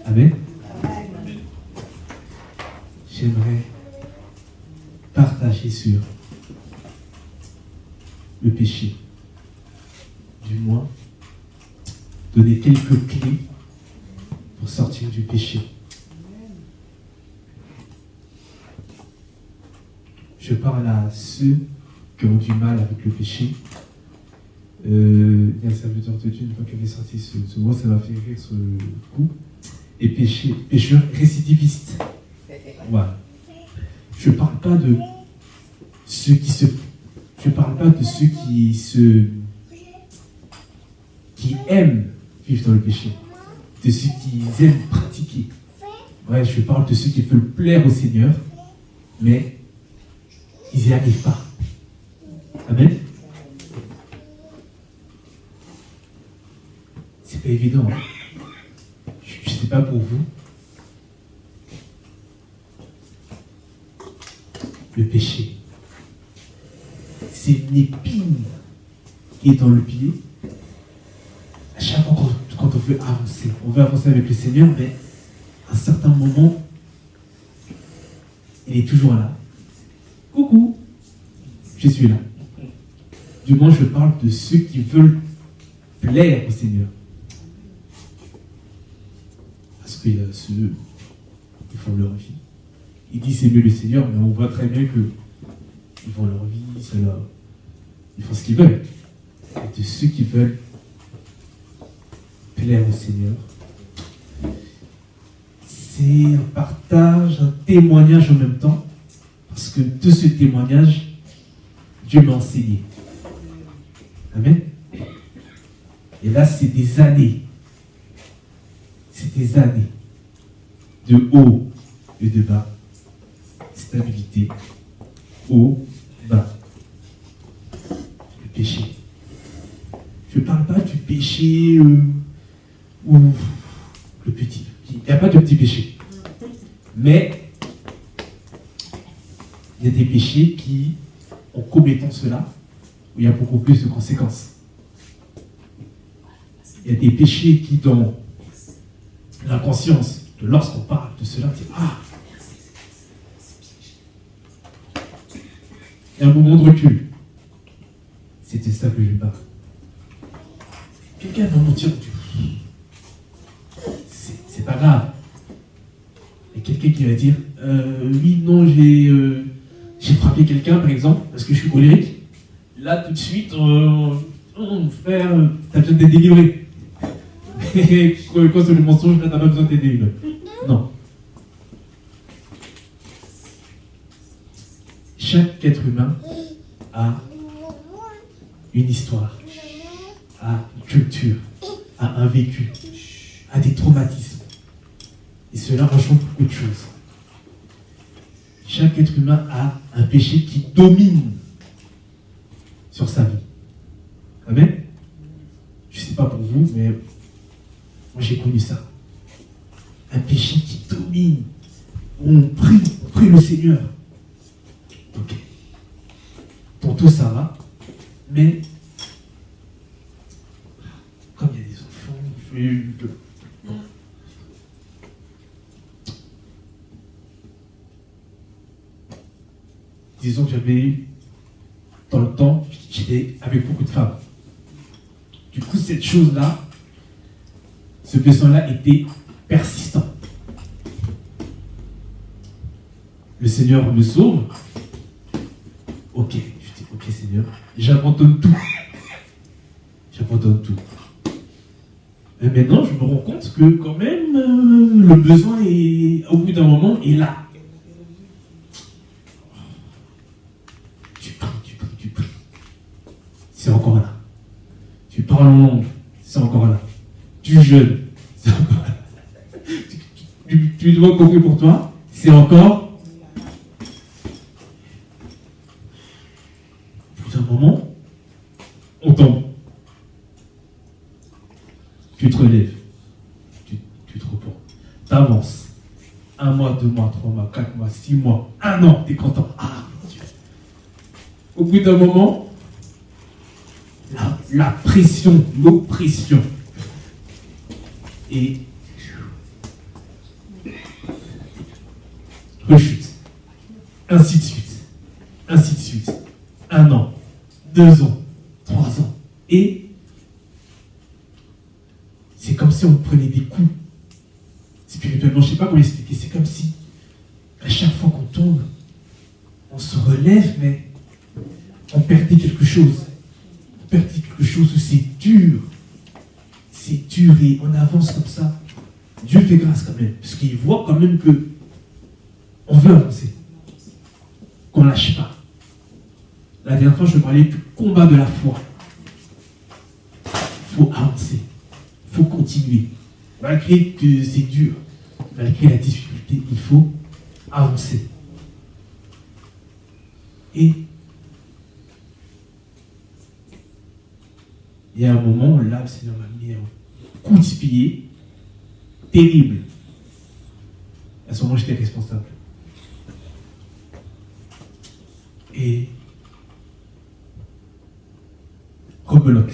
Amen. J'aimerais partager sur le péché. Du moins, donner quelques clés pour sortir du péché. Je parle à ceux qui ont du mal avec le péché. Il y a un serviteur de Dieu, une fois qu'il avait sorti ce mot, ça m'a fait rire sur le coup. Et pécheur récidiviste. Voilà. Je parle pas de ceux qui aiment vivre dans le péché, de ceux qui aiment pratiquer. Ouais, je parle de ceux qui veulent plaire au Seigneur, mais ils n'y arrivent pas. Amen. C'est pas évident. Hein. Je ne sais pas pour vous. Le péché, c'est une épine qui est dans le pied. À chaque fois quand on veut avancer avec le Seigneur, mais à un certain moment, il est toujours là. Coucou, je suis là. Du moins, je parle de ceux qui veulent plaire au Seigneur. Parce qu'il y a ceux qui font leur vie. Ils disent aimer le Seigneur, mais on voit très bien qu'ils font leur vie, ils font ce qu'ils veulent. Et de ceux qui veulent plaire au Seigneur, c'est un partage, un témoignage en même temps, parce que de ce témoignage, Dieu m'a enseigné. Amen. Et là, c'est des années. C'est des années de haut et de bas. Stabilité, haut, bas. Le péché. Je ne parle pas du péché ou le petit. Il n'y a pas de petit péché. Mais il y a des péchés qui, en commettant cela, où il y a beaucoup plus de conséquences. Il y a des péchés qui, dans la conscience, lorsqu'on parle de cela, on dit ah, il y a un moment de recul. C'était ça que je parle. Quelqu'un va mentir, c'est pas grave. Et quelqu'un qui va dire oui, non, j'ai frappé quelqu'un, par exemple, parce que je suis colérique. Là, tout de suite, frère, t'as besoin d'être délivré. Et quand c'est le mensonge, là, t'as pas besoin d'être délivré. Non. Chaque être humain a une histoire, a une culture, a un vécu, a des traumatismes. Et cela engendre beaucoup de choses. Chaque être humain a un péché qui domine sur sa vie. Amen. Je ne sais pas pour vous, mais moi j'ai connu ça. Un péché qui domine. On prie le Seigneur. Ok. Pour tout ça va, mais comme il y a des enfants, disons que j'avais eu, dans le temps, j'étais avec beaucoup de femmes. Du coup, cette chose-là, ce besoin-là était persistant. Le Seigneur me sauve. Ok, je dis, ok Seigneur, j'abandonne tout. J'abandonne tout. Mais maintenant, je me rends compte que quand même, le besoin est, au bout d'un moment, est là. Tu pries. C'est encore là. Tu parles en langue, c'est encore là. Tu jeûnes, c'est encore là. Tu dois compter pour toi, c'est encore. Un moment, on tombe. Tu te relèves. Tu te reposes. Tu avances. 1 mois, 2 mois, 3 mois, 4 mois, 6 mois, 1 an, tu es content. Ah, mon Dieu. Au bout d'un moment, la pression, l'oppression. Et Ainsi de suite. Ainsi de suite. 1 an, 2 ans, 3 ans. Et c'est comme si on prenait des coups. Spirituellement, je ne sais pas comment expliquer. C'est comme si, à chaque fois qu'on tombe, on se relève, mais on perdait quelque chose. On perdait quelque chose où c'est dur. C'est dur et on avance comme ça. Dieu fait grâce quand même. Parce qu'il voit quand même que on veut avancer. Qu'on ne lâche pas. La dernière fois, je parlais du combat de la foi. Il faut avancer. Il faut continuer. Malgré que c'est dur, malgré la difficulté, il faut avancer. Et il y a un moment où là, le Seigneur m'a mis un coup de pied terrible. À ce moment, j'étais responsable. Et rebelote.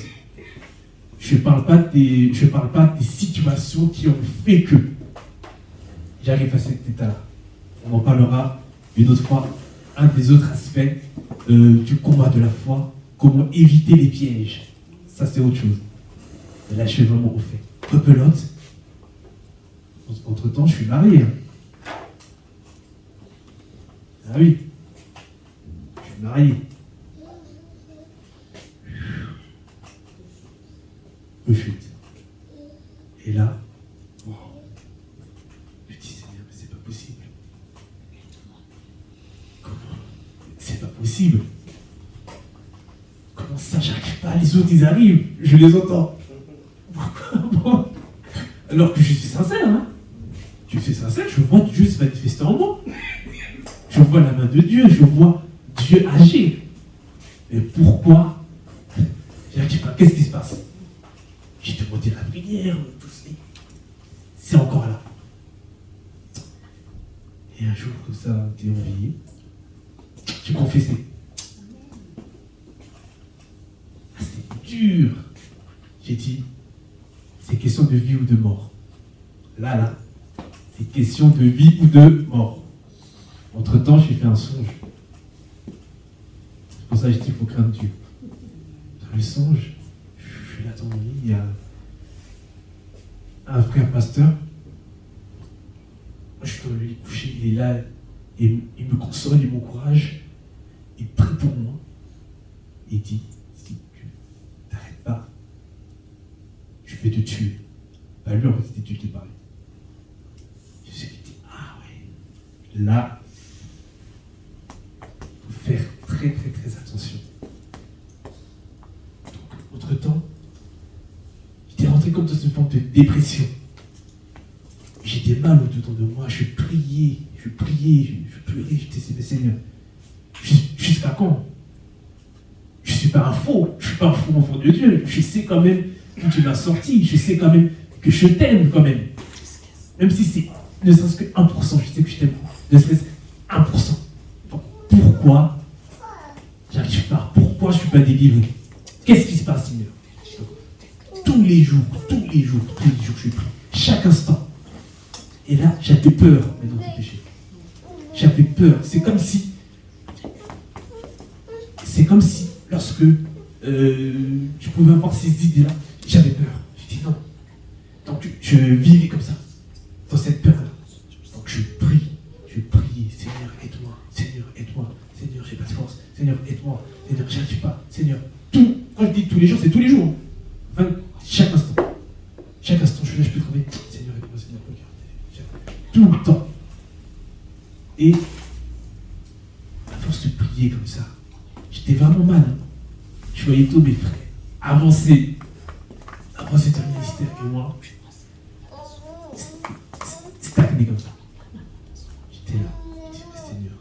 Je ne parle pas des situations qui ont fait que j'arrive à cet état-là. On en parlera une autre fois. Un des autres aspects du combat de la foi, comment éviter les pièges. Ça, c'est autre chose. Et là, je suis vraiment au fait. Rebelote. Entre-temps, je suis marié. Ah oui. Je suis marié. Chute. Et là, oh, je dis Seigneur, mais c'est pas possible. Comment? C'est pas possible. Comment ça, j'arrive pas? Les autres, ils arrivent, je les entends. Pourquoi? Alors que je suis sincère, hein. Je suis sincère, je vois Dieu se manifester en moi. Je vois la main de Dieu, je vois Dieu agir. Mais pourquoi j'arrive pas? Qu'est-ce qui se passe? J'ai demandé la prière, tout ça. C'est encore là. Et un jour, comme ça, t'es réveillé. J'ai confessé. Ah, c'est dur. J'ai dit, c'est question de vie ou de mort. Là, c'est question de vie ou de mort. Entre-temps, j'ai fait un songe. C'est pour ça que je dis qu'il faut craindre Dieu. Dans le songe, je suis là dans mon lit, il y a un frère pasteur. Moi, je suis dans le lit couché, il est là, et il me console, il m'encourage, il prie pour moi. Il dit, si tu t'arrêtes pas, je vais te tuer. Bah, lui, en fait, c'était Dieu qui parlait. Je me suis dit, ah ouais, là, il faut faire très très très attention. Donc, entre-temps, j'étais rentré comme dans une forme de dépression. J'étais mal au-dedans de moi, je priais, je pleurais, je disais, mais Seigneur, jusqu'à quand? Je ne suis pas un faux enfant de Dieu. Je sais quand même que tu m'as sorti, je sais quand même que je t'aime quand même. Même si c'est ne serait-ce que 1%, je sais que je t'aime, ne serait-ce que 1%. Donc, pourquoi j'arrive pas? Pourquoi je ne suis pas délivré? Qu'est-ce qui se passe, Seigneur? Tous les jours, je prie. Chaque instant. Et là, j'avais peur maintenant du péché. J'avais peur. C'est comme si, lorsque je pouvais avoir ces idées-là, j'avais peur. Je dis non. Donc, je vivais comme ça, dans cette peur-là. Donc, je priais, Seigneur, aide-moi, Seigneur, aide-moi, Seigneur, j'ai pas de force, Seigneur, aide-moi, Seigneur, j'y arrive pas, Seigneur. Tout, quand je dis tous les jours, c'est tous les jours. Chaque instant, je suis là, je peux trouver, Seigneur, aide-moi, Seigneur, regarde. Tout le temps. Et, à force de prier comme ça, j'étais vraiment mal. Hein. Je voyais tous mes frères avancer dans le ministère et moi, stagné comme ça. J'étais là, je disais, Seigneur,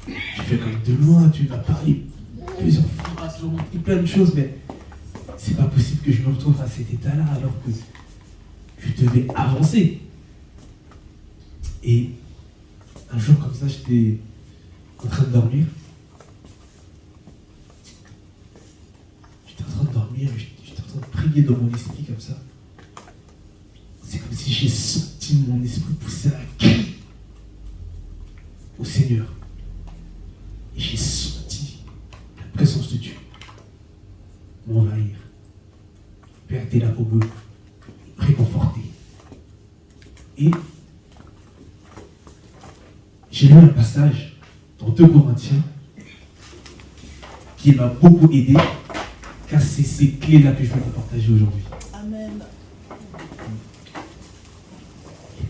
je fais comme de loin, tu m'as parlé plusieurs fois, tu m'as montré plein de choses, mais c'est pas possible que je me retrouve à cet état-là alors que je devais avancer. Et un jour comme ça, j'étais en train de dormir. J'étais en train de prier dans mon esprit comme ça. C'est comme si j'ai senti mon esprit pousser un cri. au Seigneur. Et j'ai senti la présence de Dieu m'envahir. Père était là pour me réconforter. Et j'ai lu un passage dans 2 Corinthiens qui m'a beaucoup aidé, car c'est ces clés-là que je vais vous partager aujourd'hui. Amen.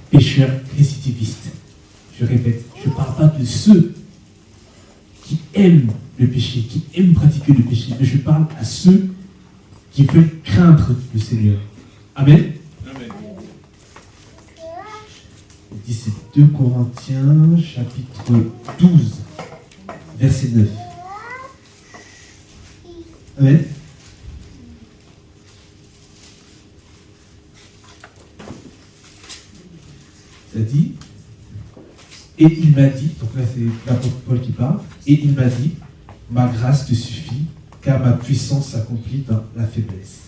Pécheurs récidivistes. Je répète, je ne parle pas de ceux qui aiment le péché, qui aiment pratiquer le péché, mais je parle à ceux qui veulent craindre le Seigneur. Amen. Amen. Il dit c'est 2 Corinthiens, chapitre 12, verset 9. Amen. Ça dit, et il m'a dit, donc là c'est l'apôtre Paul qui parle, et il m'a dit, ma grâce te suffit, car ma puissance s'accomplit dans la faiblesse.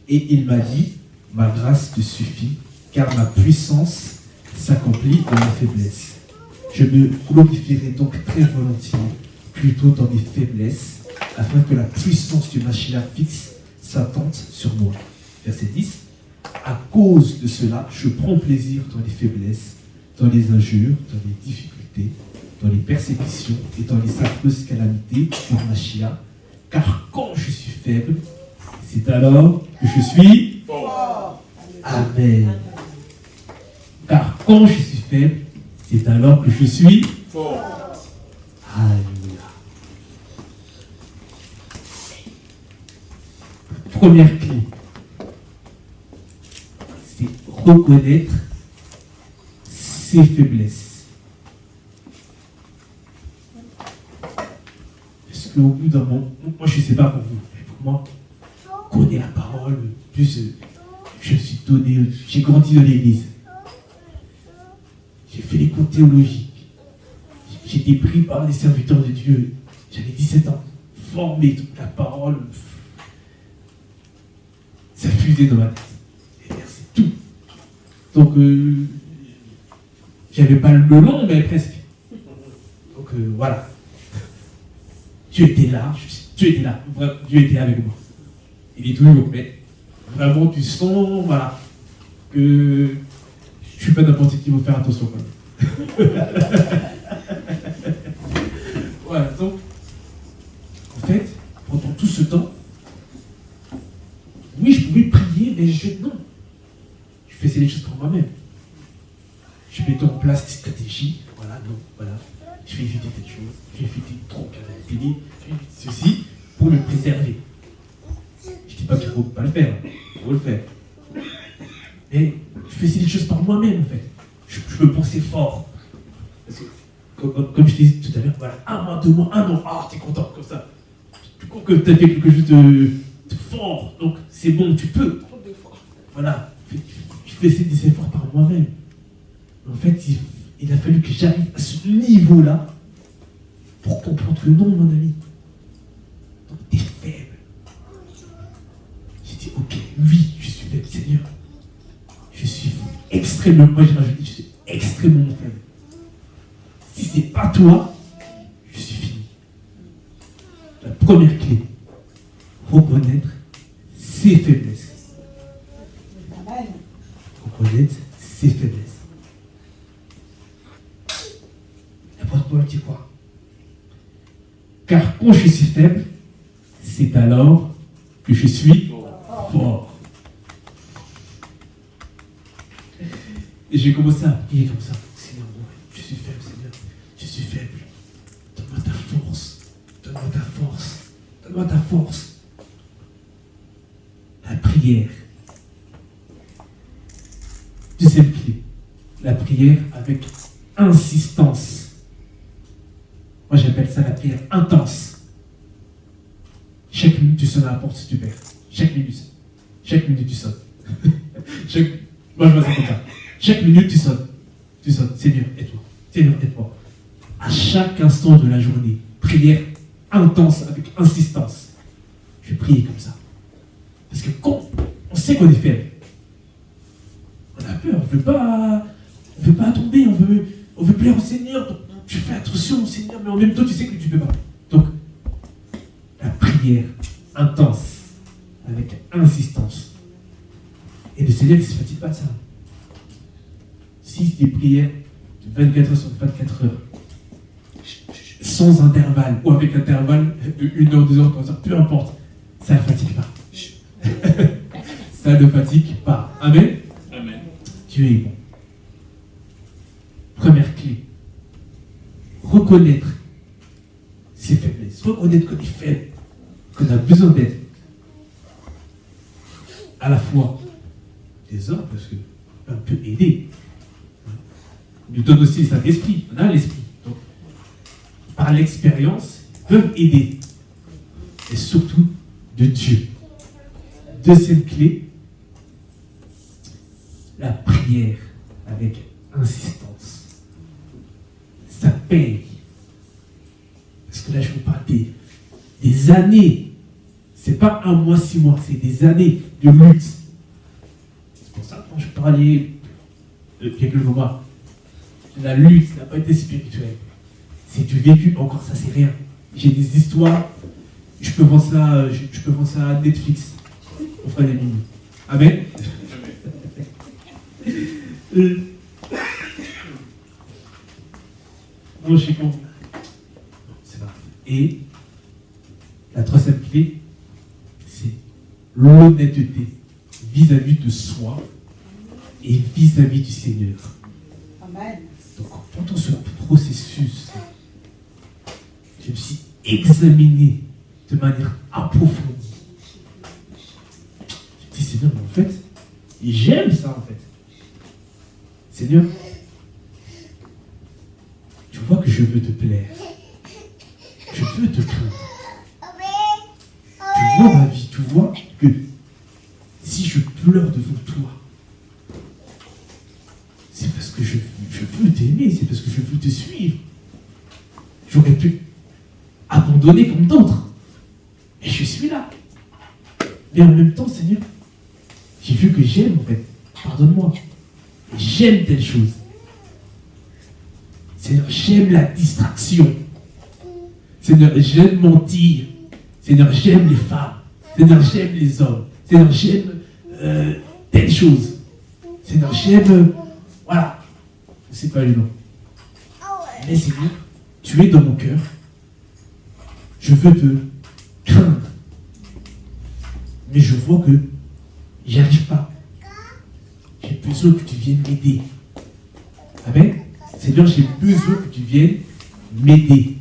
Et il m'a dit, ma grâce te suffit, car ma puissance s'accomplit dans la faiblesse. Je me glorifierai donc très volontiers, plutôt dans mes faiblesses, afin que la puissance du Mashiach fixe sa tente sur moi. Verset 10. À cause de cela, je prends plaisir dans les faiblesses, dans les injures, dans les difficultés, dans les persécutions et dans les affreuses calamités pour Mashiach, car quand je suis faible, c'est alors que je suis Fort. Amen. Car quand je suis faible, c'est alors que je suis Fort. Alléluia. Première clé, c'est reconnaître ses faiblesses. Parce qu'au bout d'un moment, moi je ne sais pas pour vous, mais pour moi, connaître la parole, plus je me suis donné, j'ai grandi dans l'église. J'ai fait les cours théologiques. J'ai été pris par les serviteurs de Dieu. J'avais 17 ans. Formé, toute la parole. Ça fusait dans ma tête. Les versets, tout. Donc, j'avais pas le long, mais presque. Donc, voilà. Dieu était là. Dieu était là. Dieu était avec moi. Il est toujours. Mais vraiment, tu sens, voilà, que je suis pas n'importe qui, il faut faire attention quand même. Voilà, donc, en fait, pendant tout ce temps, oui, je pouvais prier, mais non. Je faisais les choses pour moi-même. Je mettais en place des stratégies, voilà, non, voilà. Je vais éviter telle chose, je vais éviter trop la télé, je vais éviter ceci, pour me préserver. Je ne dis pas qu'il ne faut pas le faire, il faut le faire. Mais je faisais les choses par moi-même, en fait. Je me pensais fort. Parce que, comme je t'ai dit tout à l'heure, voilà, 1 mois, 2 mois, 1 an, ah, t'es content comme ça. Tu crois que t'as fait quelque chose de fort, donc c'est bon, tu peux. Voilà, je faisais des efforts par moi-même. En fait, il a fallu que j'arrive à ce niveau-là pour comprendre que non, mon ami. Donc, t'es faible. J'ai dit, ok, oui, je suis faible, Seigneur. Je suis extrêmement, moi j'ai rajouté, je suis extrêmement faible. Si c'est pas toi, je suis fini. La première clé, reconnaître ses faiblesses. Reconnaître ses faiblesses. L'apôtre Paul dit quoi? Car quand je suis faible, c'est alors que je suis fort. Et j'ai commencé à prier comme ça. Seigneur, je suis faible, Seigneur. Je suis faible. Donne-moi ta force. Donne-moi ta force. Donne-moi ta force. La prière. Deuxième clé. La prière avec insistance. Moi, j'appelle ça la prière intense. Chaque minute, tu sonnes à la porte du Père. Chaque minute. Chaque minute, tu sonnes. Moi, je vois ça comme ça. Chaque minute, tu sonnes. Tu sonnes. Seigneur, aide-moi. Seigneur, aide-moi. À chaque instant de la journée, prière intense, avec insistance. Je prie comme ça. Parce que quand on sait qu'on est faible, on a peur, on ne veut pas tomber, on on veut plaire au Seigneur, donc tu fais attention au Seigneur, mais en même temps, tu sais que tu ne peux pas. Donc, la prière intense, avec insistance. Et le Seigneur, il ne se fatigue pas de ça. Si des prières de 24 heures sur 24 heures, sans intervalle, ou avec intervalle de 1 heure, 2 heures, 3 heures, peu importe, ça ne fatigue pas. Ça ne fatigue pas. Amen. Amen. Dieu est bon. Première clé. Reconnaître ses faiblesses. Reconnaître qu'on est faible, qu'on a besoin d'aide. À la fois des hommes, parce qu'on peut aider. Il nous donne aussi le Saint-Esprit. On a l'Esprit. Donc, par l'expérience, ils peuvent aider. Et surtout, de Dieu. Deuxième clé, la prière avec insistance. Ça paye. Parce que là, je vous parle des années. C'est pas 1 mois, 6 mois, c'est des années de lutte. C'est pour ça que quand je parlais quelques mois, la lutte n'a pas été spirituelle. C'est du vécu, encore ça, c'est rien. J'ai des histoires, je peux vendre ça à Netflix. On fera des minutes. Amen. Bon, j'ai compris. C'est pas grave. Et la troisième clé, c'est l'honnêteté vis-à-vis de soi et vis-à-vis du Seigneur. Amen. Donc, pendant ce processus, je me suis examiné de manière approfondie. Je me dis, Seigneur, mais en fait, j'aime ça en fait. Seigneur, tu vois que je veux te plaire. Je veux te craindre. Tu vois ma vie, tu vois que si je pleure devant toi, c'est parce que je veux t'aimer, c'est parce que je veux te suivre. J'aurais pu abandonner comme d'autres. Et je suis là. Mais en même temps, Seigneur, j'ai vu que j'aime en fait. Pardonne-moi. J'aime telle chose. Seigneur, j'aime la distraction. Seigneur, j'aime mentir. Seigneur, j'aime les femmes. Seigneur, j'aime les hommes. Seigneur, j'aime telle chose. Seigneur, j'aime... voilà. C'est pas évident. Mais Seigneur, tu es dans mon cœur. Je veux te craindre. Mais je vois que j'y arrive pas. J'ai besoin que tu viennes m'aider. Amen. Seigneur, j'ai besoin que tu viennes m'aider.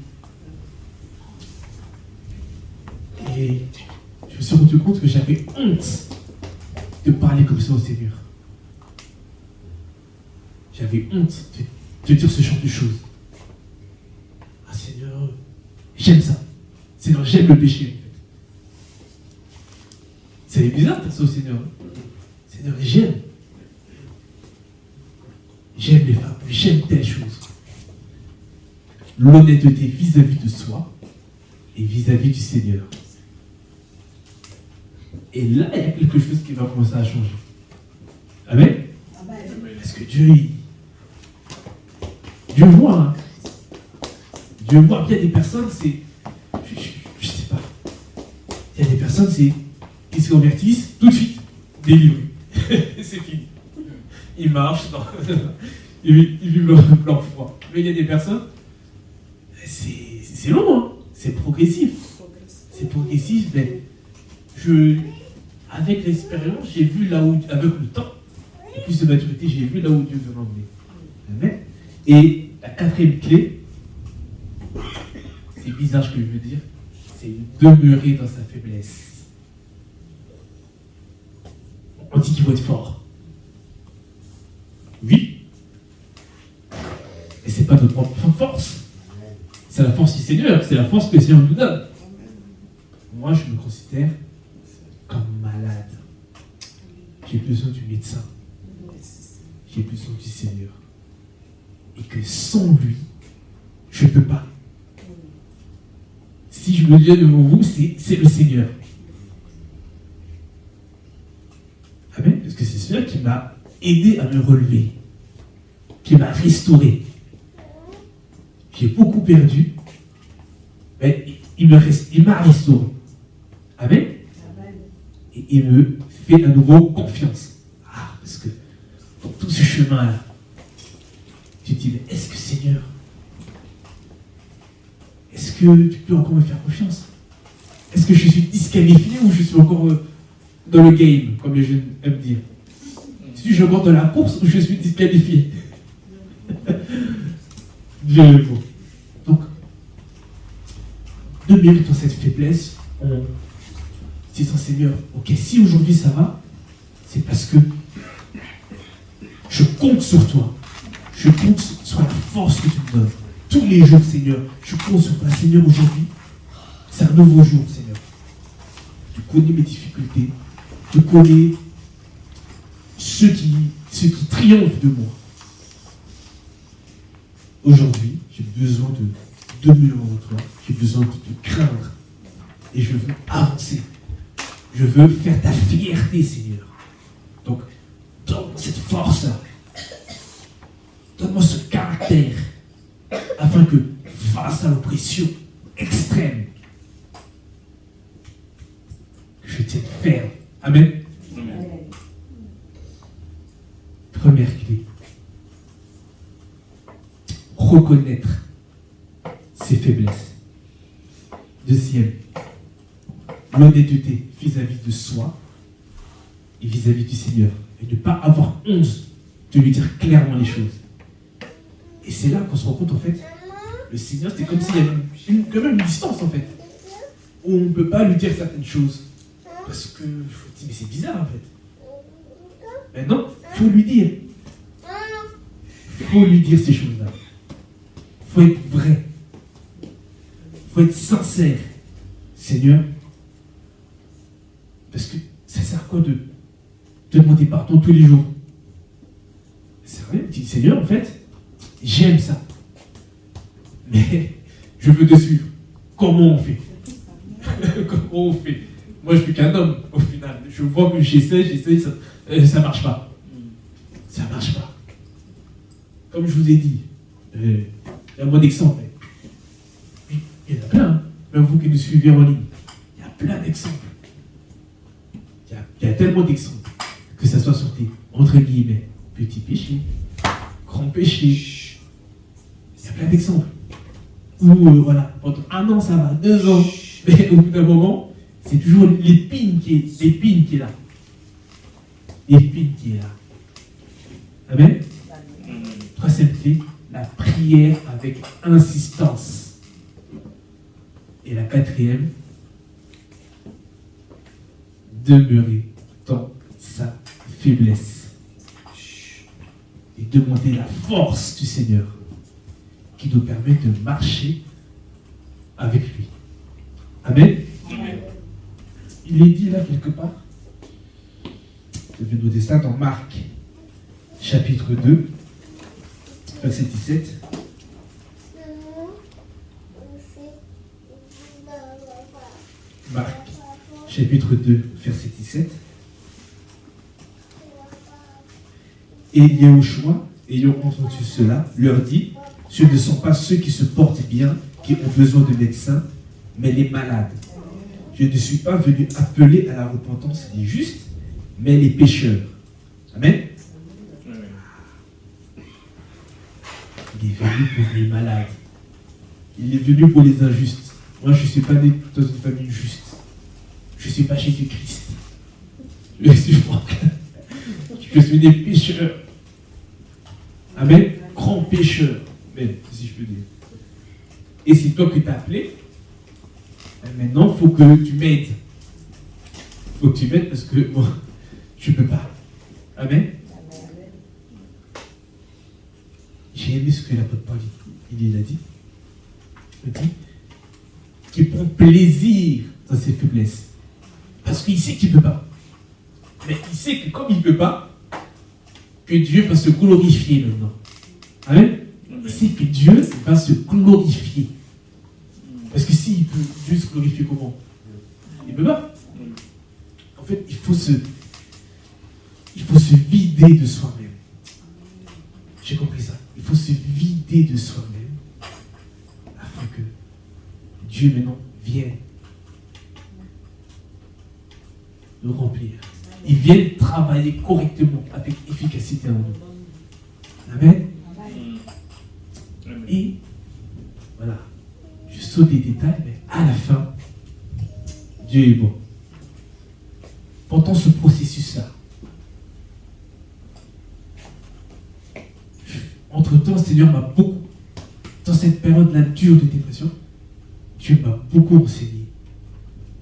Et je me suis rendu compte que j'avais honte de parler comme ça au Seigneur. J'avais honte de dire ce genre de choses. Ah Seigneur, j'aime ça. Seigneur, j'aime le péché en fait. C'est bizarre de dire ça au Seigneur. Seigneur, j'aime. J'aime les femmes, j'aime telle chose. L'honnêteté vis-à-vis de soi et vis-à-vis du Seigneur. Et là, il y a quelque chose qui va commencer à changer. Amen. Parce que Dieu voit. Hein. Dieu voit. Il y a des personnes, c'est... Je sais pas. Il y a des personnes, c'est... Ils se convertissent tout de suite. Délivrés. C'est fini. Ils marchent, ils vivent leur foi. Mais il y a des personnes, c'est long, hein. C'est progressif. C'est progressif, mais avec l'expérience, j'ai vu là où, avec le temps, et plus de maturité, j'ai vu là où Dieu veut m'emmener. Amen. Et la quatrième clé, c'est bizarre ce que je veux dire, c'est demeurer dans sa faiblesse. On dit qu'il faut être fort. Oui. Et c'est pas notre propre force. C'est la force du Seigneur. C'est la force que le Seigneur nous donne. Moi, je me considère comme malade. J'ai besoin du médecin. J'ai besoin du Seigneur. Et que sans lui, je ne peux pas. Si je me viens devant vous, c'est le Seigneur. Amen. Parce que c'est celui qui m'a aidé à me relever, qui m'a restauré. j'ai beaucoup perdu, mais il m'a restauré. Amen. Et il me fait à nouveau confiance. Ah, parce que dans tout ce chemin-là, tu te dis, mais est-ce que Seigneur, est-ce que tu peux encore me faire confiance? Est-ce que je suis disqualifié ou je suis encore dans le game, comme les jeunes aiment dire? Suis-je encore dans la course ou je suis disqualifié? Dieu est beau. Donc, de même dans cette faiblesse, on dit au Seigneur, ok, si aujourd'hui ça va, c'est parce que je compte sur toi. Je compte sur la force que tu me donnes. Tous les jours, Seigneur, je compte sur toi. Seigneur, aujourd'hui, c'est un nouveau jour, Seigneur. Tu connais mes difficultés. Tu connais ceux qui triomphent de moi. Aujourd'hui, j'ai besoin de demeurer en toi. J'ai besoin de te craindre. Et je veux avancer. Je veux faire ta fierté, Seigneur. Donc, donne-moi cette force-là. Donne-moi ce caractère. Afin que, face à l'oppression extrême, je tienne ferme. Amen. Amen. Première clé. Reconnaître ses faiblesses. Deuxième, l'honnêteté vis-à-vis de soi et vis-à-vis du Seigneur. Et ne pas avoir honte de lui dire clairement les choses. Et c'est là qu'on se rend compte, en fait, le Seigneur, c'est comme s'il y avait quand même une distance, en fait, où on ne peut pas lui dire certaines choses. Parce que, je me dis, mais c'est bizarre, en fait. Mais non, il faut lui dire. Il faut lui dire ces choses-là. Il faut être vrai. Il faut être sincère. Seigneur, parce que ça sert à quoi de demander pardon tous les jours? C'est vrai, je dis, Seigneur, en fait, j'aime ça. Mais je veux te suivre. Comment on fait? Comment on fait? Moi, je suis qu'un homme, au final. Je vois que j'essaie, ça ne marche pas. Ça ne marche pas. Comme je vous ai dit, il y a un bon exemple. Il y en a plein, hein. Même vous qui nous suivez en ligne. Il y a plein d'exemples. Il y a tellement d'exemples. Que ça soit sur tes, entre guillemets, petits péchés, grands péchés. Il y a plein d'exemples. Ou voilà, pendant 1 an ça va, 2 ans. Mais au bout d'un moment, c'est toujours l'épine qui est là. L'épine qui est là. Amen. Troisième clé, la prière avec insistance. Et la quatrième, demeurer dans sa faiblesse. Et demander la force du Seigneur qui nous permet de marcher avec lui. Amen. Amen. Il est dit là quelque part, je vais noter ça dans Marc, chapitre 2, verset 17. Marc, chapitre 2, verset 17. Et Yahushua, ayant entendu cela, leur dit, ce ne sont pas ceux qui se portent bien qui ont besoin de médecins, mais les malades. Je ne suis pas venu appeler à la repentance les justes, mais les pécheurs. Amen. Il est venu pour les malades. Il est venu pour les injustes. Moi, je ne suis pas né dans une famille juste. Je ne suis pas Jésus-Christ. Je suis Franck. Je suis des pécheurs. Amen. Grand pécheur. Même, si je peux dire. Et c'est toi qui t'as appelé. Et maintenant, il faut que tu m'aides. Il faut que tu m'aides parce que moi, je ne peux pas. Amen. J'ai aimé ce que l'apôtre Paul il a dit. Il dit qu'il prend plaisir dans ses faiblesses. Parce qu'il sait qu'il ne peut pas. Mais il sait que comme il ne peut pas, que Dieu va se glorifier maintenant. Amen. Il sait que Dieu va se glorifier. Parce que s'il peut Dieu se glorifier comment? Il ne peut pas. En fait, il faut se vider de soi-même. J'ai compris ça. Il faut se vider de soi-même Dieu maintenant vient nous remplir. Il vient travailler correctement, avec efficacité en nous. Amen. Et voilà, je saute des détails, mais à la fin, Dieu est bon. Pendant ce processus-là, entre-temps, le Seigneur m'a beaucoup, dans cette période-là dure de dépression, Dieu m'a beaucoup enseigné.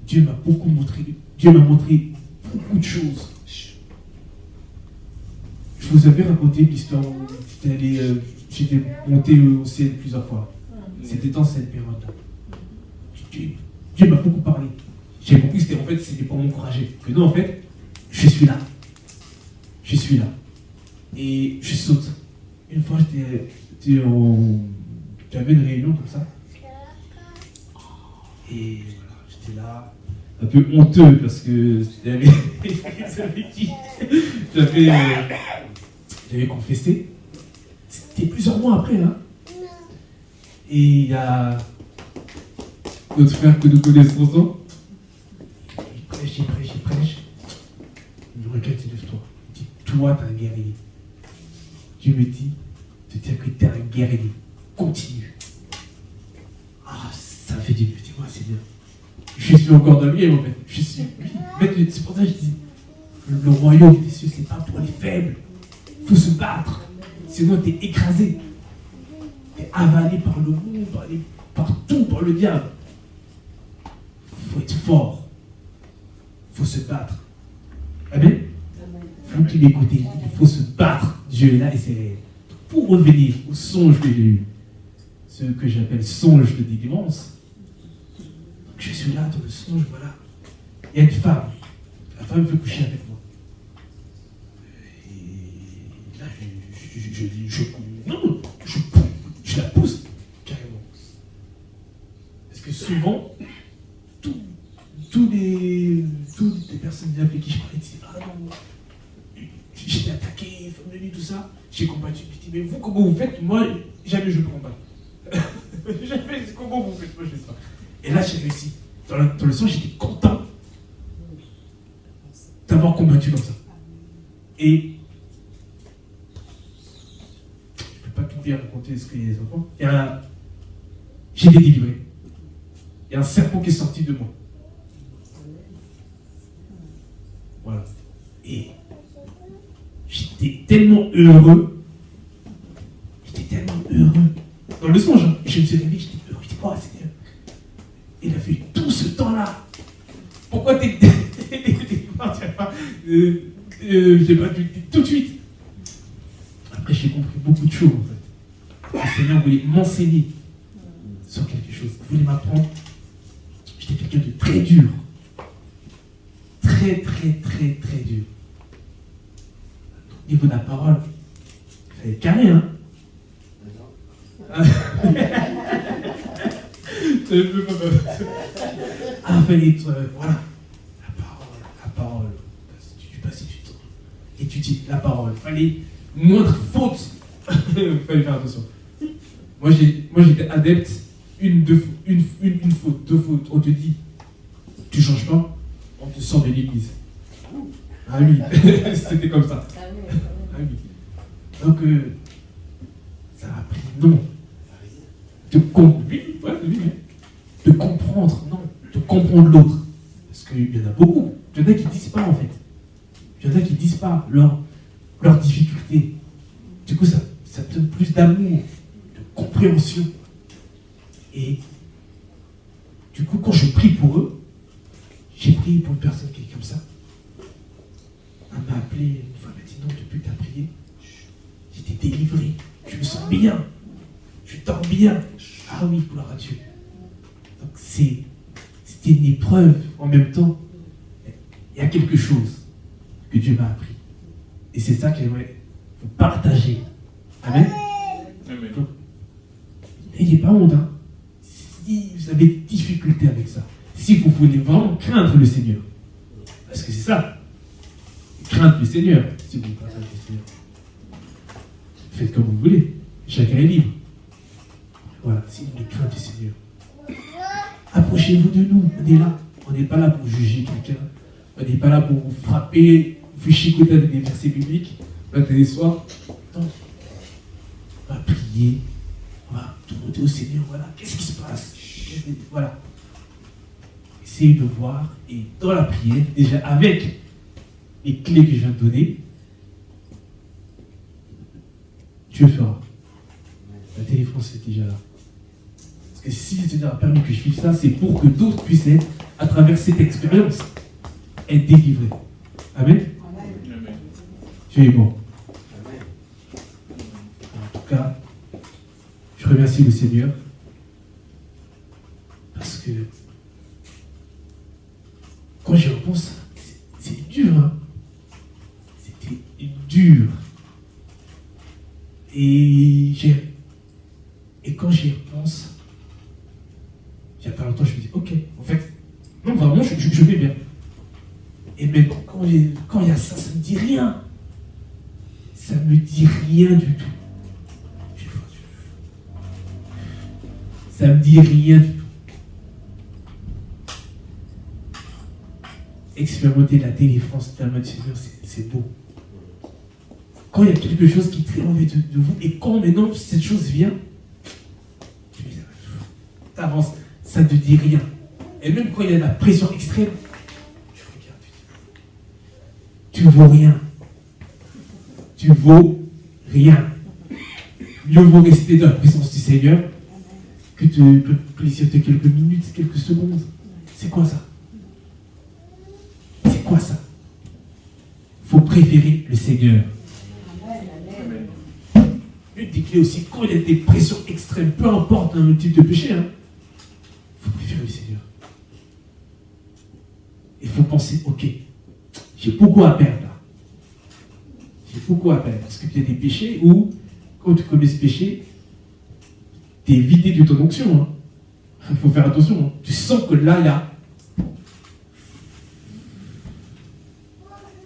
Dieu m'a beaucoup montré. Dieu m'a montré beaucoup de choses. Je vous avais raconté l'histoire où j'étais monté au ciel plusieurs fois. C'était dans cette période-là. Dieu m'a beaucoup parlé. J'ai compris que c'était pour m'encourager. Que non, en fait, je suis là. Je suis là. Et je saute. Une fois, j'avais une réunion comme ça. Et voilà, j'étais là, un peu honteux parce que j'avais confessé. C'était plusieurs mois après, hein. Et il y a notre frère que nous connaissons, il prêche. Il me regarde, il lève-toi. Il dit, toi, t'es un guerrier. Dieu me dit de dire que t'es un guerrier. Continue. Ah, ça me fait du bien. Dis-moi, Seigneur. Je suis encore dans le game, en fait. Je suis. En fait, c'est pour ça que je dis, le royaume des cieux, c'est pas pour les faibles. Il faut se battre. Sinon, t'es écrasé. T'es avalé par le monde, partout, par le diable. Il faut être fort. Il faut se battre. Amen. Vous qui m'écoutez, il faut se battre. Dieu est là et c'est réel. Pour revenir au songe que j'ai eu, ce que j'appelle songe de délivrance, je suis là dans le songe, voilà. Il y a une femme. La femme veut coucher avec moi. Et là, je la pousse carrément. Parce que souvent, toutes les personnes avec qui je parlais disaient, ah non, j'étais attaqué, femme de nuit, tout ça, j'ai combattu. Je dis, mais vous, comment vous faites? Moi, jamais je ne combats. Jamais, comment vous faites? Moi, je ne sais pas. Et là, j'ai réussi. Dans le sens, j'étais content d'avoir combattu comme ça. Et je ne peux pas tout bien raconter ce qu'il y a les enfants. J'ai été délivré. Il y a un serpent qui est sorti de moi. Voilà. Et j'étais tellement heureux. Dans le songe, je me suis réveillé, j'étais heureux. Je dis, oh Seigneur, il a fait tout ce temps-là. Pourquoi t'es pas j'ai pas dit tout de suite. Après, j'ai compris beaucoup de choses, en fait. Le Seigneur voulait m'enseigner sur quelque chose. Il voulait m'apprendre. J'étais quelqu'un de très dur. Très, très, très, très dur. Au niveau de la parole, il fallait être carré, hein. Ah, fallait être, voilà. La parole. Tu passes du temps. Étudier la parole. Fallait moindre faute. Fallait faire attention. Moi, j'étais adepte. Une faute, deux fautes. On te dit, tu changes pas, on te sort de l'église. Ah oui, c'était comme ça. Ah oui. Donc, ça a pris non. De comprendre, non, de comprendre l'autre. Parce qu'il y en a beaucoup. Il y en a qui ne disent pas, en fait. Il y en a qui ne disent pas leurs difficultés. Du coup, ça donne plus d'amour, de compréhension. Et du coup, quand je prie pour eux, j'ai prié pour une personne qui est comme ça. Elle m'a appelé une fois, elle m'a dit non, depuis que tu as prié, j'étais délivré, je me sens bien, je dors bien. Ah oui, gloire à Dieu. Donc c'était une épreuve en même temps. Il y a quelque chose que Dieu m'a appris. Et c'est ça que j'aimerais vous partager. Amen. Amen. Donc, n'ayez pas honte, hein. Si vous avez des difficultés avec ça, si vous voulez vraiment craindre le Seigneur, parce que c'est ça, craindre le Seigneur, si vous voulez pas craindre le Seigneur, faites comme vous voulez, chacun est libre. Voilà, si vous voulez craindre le Seigneur, Approchez-vous de nous, on est là. On n'est pas là pour juger quelqu'un. On n'est pas là pour vous frapper, vous chicoter avec des versets bibliques, matin et soir. Non. On va prier, on va demander au Seigneur, voilà, qu'est-ce qui se passe? Voilà. Essayez de voir, et dans la prière, déjà avec les clés que je viens de donner, Dieu fera. La délivrance est déjà là. Parce que si le Seigneur a permis que je vive ça, c'est pour que d'autres puissent être, à travers cette expérience, être délivrés. Amen. Amen. Dieu est bon. Amen. En tout cas, je remercie le Seigneur parce que quand j'y repense, c'est dur. Hein? C'était dur. Et quand j'y repense, il n'y a pas longtemps, je me dis, ok, en fait, non, vraiment, je vais bien. Et même quand il y a ça, ça ne me dit rien. Ça ne me dit rien du tout. Ça ne me dit rien du tout. Expérimenter la délivrance de la main du Seigneur, c'est beau. Quand il y a quelque chose qui triomphe de vous, et quand maintenant cette chose vient, tu avances, ça ne te dit rien. Et même quand il y a de la pression extrême, tu regardes, tu vaux rien. Tu vaux rien. Mieux vaut rester dans la présence du Seigneur que de plaisir de quelques minutes, quelques secondes. C'est quoi ça? C'est quoi ça? Il faut préférer le Seigneur. Une des clés aussi, quand il y a des pressions extrêmes, peu importe le type de péché, il faut préférer le Seigneur. Il faut penser, ok, j'ai beaucoup à perdre là. J'ai beaucoup à perdre. Parce qu'il y a des péchés où, quand tu commets ce péché, tu es vidé de ton onction. Il faut faire attention. Hein. Tu sens que là, il y a.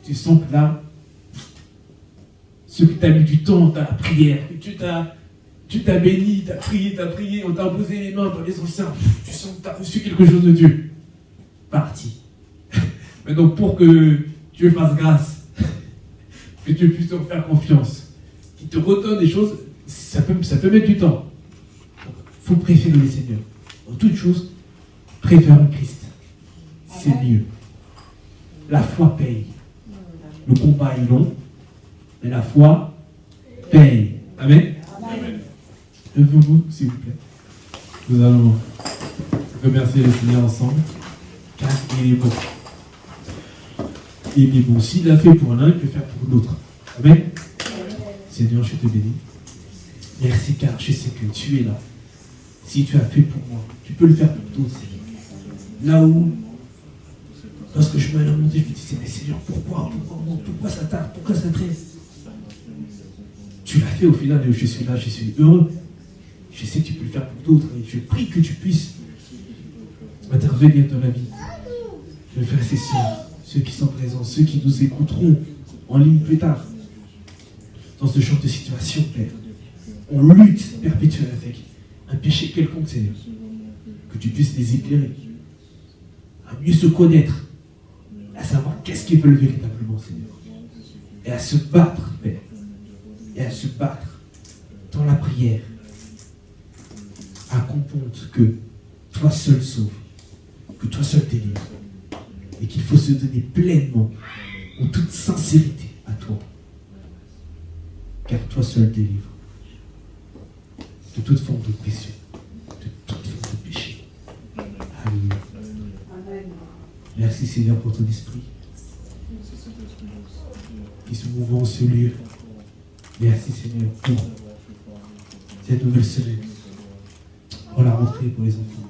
Tu sens que là, ce que tu as mis du temps dans la prière, que tu t'as béni, tu as prié, on t'a posé les mains dans les anciens, tu sens que tu as reçu quelque chose de Dieu. Parti. Mais donc pour que Dieu fasse grâce, que Dieu puisse te faire confiance, qu'il te redonne des choses, ça peut mettre du temps. Il faut préférer le Seigneur. Dans toute chose, préférons Christ. C'est mieux. La foi paye. Le combat est long, mais la foi paye. Amen. Amen. Levez-vous, s'il vous plaît. Nous allons remercier le Seigneur ensemble, car il est bon. Il est bon. S'il l'a fait pour l'un, il peut faire pour l'autre. Amen. Seigneur, je te bénis. Merci, car je sais que tu es là. Si tu as fait pour moi, tu peux le faire pour d'autres, Seigneur. Là où, lorsque je me remontais, je me disais, mais Seigneur, pourquoi ça tarde, pourquoi ça traîne? Tu l'as fait au final, et je suis là, je suis heureux. Je sais que tu peux le faire pour d'autres, et je prie que tu puisses intervenir dans la vie de frères et sœurs, ceux qui sont présents, ceux qui nous écouteront en ligne plus tard, dans ce genre de situation, Père. On lutte perpétuellement avec un péché quelconque, Seigneur. Que tu puisses les éclairer, à mieux se connaître, à savoir qu'est-ce qu'ils veulent véritablement, Seigneur. Et à se battre, Père. Et à se battre dans la prière, à comprendre que toi seul sauve, que toi seul délivre, et qu'il faut se donner pleinement, en toute sincérité, à toi. Car toi seul délivre de toute forme de pression, de toute forme de péché. Alléluia. Merci Seigneur pour ton esprit qui se mouvant en ce lieu. Merci Seigneur pour cette nouvelle semaine, pour la rentrée pour les enfants.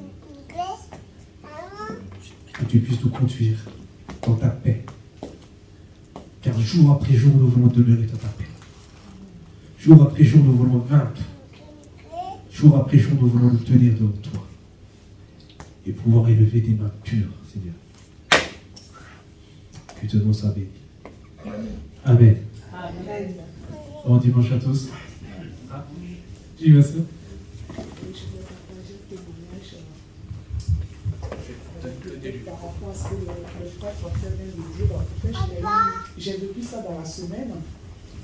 Que tu puisses nous conduire dans ta paix. Car jour après jour, nous voulons demeurer dans ta paix. Jour après jour, nous voulons vaincre. Jour après jour, nous voulons nous tenir devant toi. Et pouvoir élever des mains pures, Seigneur. Que ton nom soit béni. Amen. Amen. Bon dimanche à tous. Tu vas ça? détenu. Par rapport à ce que le frère Fortel vient de dire, en fait, j'ai vécu ça dans la semaine.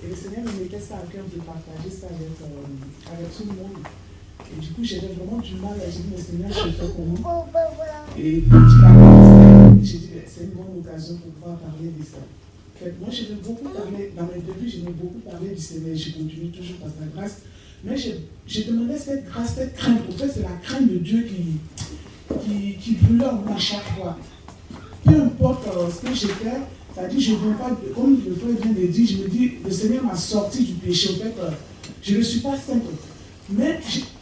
Et le Seigneur me mettait ça à cœur de partager ça avec tout le monde. Et du coup, j'avais vraiment du mal. J'ai dit, mais Seigneur, je fais comment? Et quand tu l'as dit, j'ai dit, c'est une bonne occasion pour pouvoir parler de ça. En fait, moi, j'aimais beaucoup parler, dans mes débuts, j'aimais beaucoup parler du Seigneur. Je continue toujours par sa grâce. Mais je demandais cette grâce, cette crainte. En fait, c'est la crainte de Dieu qui brûlait en moi à chaque fois. Peu importe ce que j'ai fait, c'est-à-dire, je ne veux pas, comme le frère vient de dire, je me dis, le Seigneur m'a sorti du péché. En fait, je ne suis pas sainte. Mais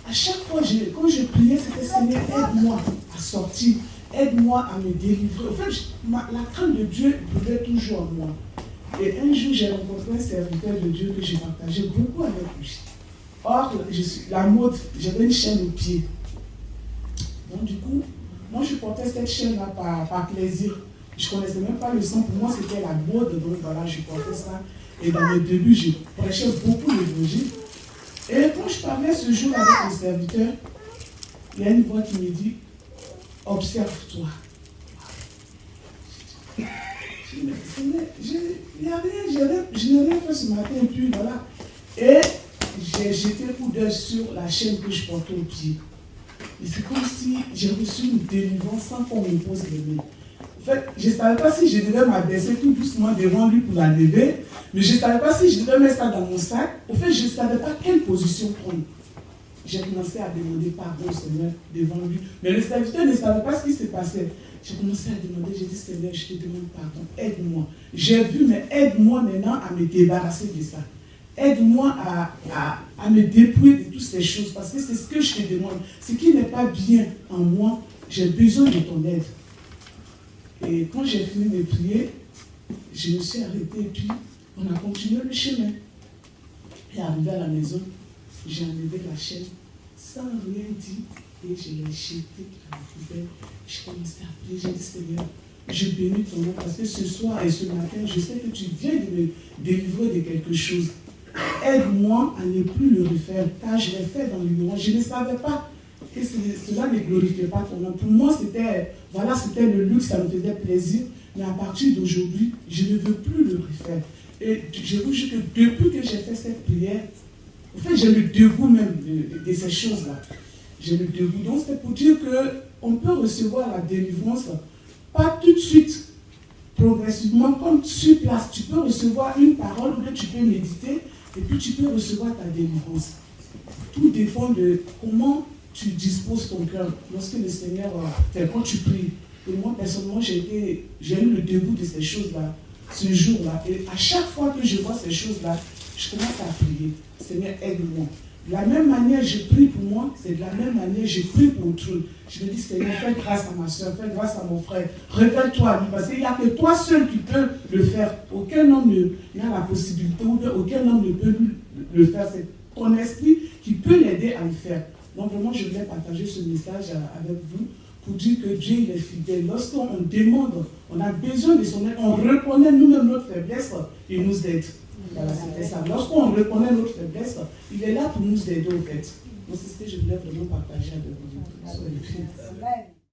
à chaque fois, quand je priais, c'était Seigneur, aide-moi à sortir, aide-moi à me délivrer. En fait, la crainte de Dieu brûlait toujours en moi. Et un jour, j'ai rencontré un serviteur de Dieu que j'ai partagé beaucoup avec lui. Or, la mode, j'avais une chaîne au pied. Donc, du coup, moi, je portais cette chaîne-là par plaisir. Je ne connaissais même pas le son. Pour moi, c'était la mode. Donc, voilà, je portais ça. Et dans mes débuts, je prêchais beaucoup l'évangile. Et quand je parlais ce jour avec le serviteur, il y a une voix qui me dit, observe-toi. Je dis, mais je n'ai rien fait ce matin. Et puis, voilà. Et j'ai jeté coup d'œil sur la chaîne que je portais au pied. Et c'est comme si j'ai reçu une délivrance sans qu'on me pose les mains. En fait, je ne savais pas si je devais m'abaisser tout doucement devant lui pour la lever, mais je ne savais pas si je devais mettre ça dans mon sac. En fait, je ne savais pas quelle position prendre. J'ai commencé à demander pardon au Seigneur devant lui. Mais le serviteur ne savait pas ce qui se passait. J'ai commencé à demander, j'ai dit, Seigneur, je te demande pardon, aide-moi. J'ai vu, mais aide-moi maintenant à me débarrasser de ça. Aide-moi à me dépouiller de toutes ces choses, parce que c'est ce que je te demande. Ce qui n'est pas bien en moi, j'ai besoin de ton aide. Et quand j'ai fini de prier, je me suis arrêtée et puis on a continué le chemin. Et arrivé à la maison, j'ai enlevé la chaîne sans rien dire et je l'ai jetée à la poubelle. Je commençais à prier, j'ai dit Seigneur, je bénis ton nom parce que ce soir et ce matin, je sais que tu viens de me délivrer de quelque chose. Aide-moi à ne plus le refaire, car je l'ai fait dans l'ignorance. Je ne savais pas que cela ne glorifiait pas ton nom. Pour moi, c'était le luxe, ça me faisait plaisir. Mais à partir d'aujourd'hui, je ne veux plus le refaire. Et je vous jure que depuis que j'ai fait cette prière, en fait, j'ai le dégoût même de ces choses-là. J'ai le dégoût. Donc, c'est pour dire qu'on peut recevoir la délivrance, pas tout de suite, progressivement, comme sur place. Tu peux recevoir une parole que tu peux méditer, et puis tu peux recevoir ta délivrance. Tout dépend de comment tu disposes ton cœur. Lorsque le Seigneur, quand tu pries, et moi personnellement, j'ai eu le dégoût de ces choses-là, ce jour-là. Et à chaque fois que je vois ces choses-là, je commence à prier. Seigneur, aide-moi. De la même manière, je prie pour moi, c'est de la même manière, je prie pour autrui. Je me dis, Seigneur, fais grâce à ma soeur, fais grâce à mon frère. Révèle-toi à lui, parce qu'il n'y a que toi seul qui peux le faire. Aucun homme n'a la possibilité, ou aucun homme ne peut le faire. C'est ton esprit qui peut l'aider à le faire. Donc vraiment, je voulais partager ce message avec vous pour dire que Dieu il est fidèle. Lorsqu'on demande, on a besoin de son aide, on reconnaît nous-mêmes notre faiblesse, il nous aide. Voilà, c'était ça. Lorsqu'on reconnaît notre faiblesse, il est là pour nous aider au fait. Donc c'est ce que je voulais vraiment partager avec vous. Amen.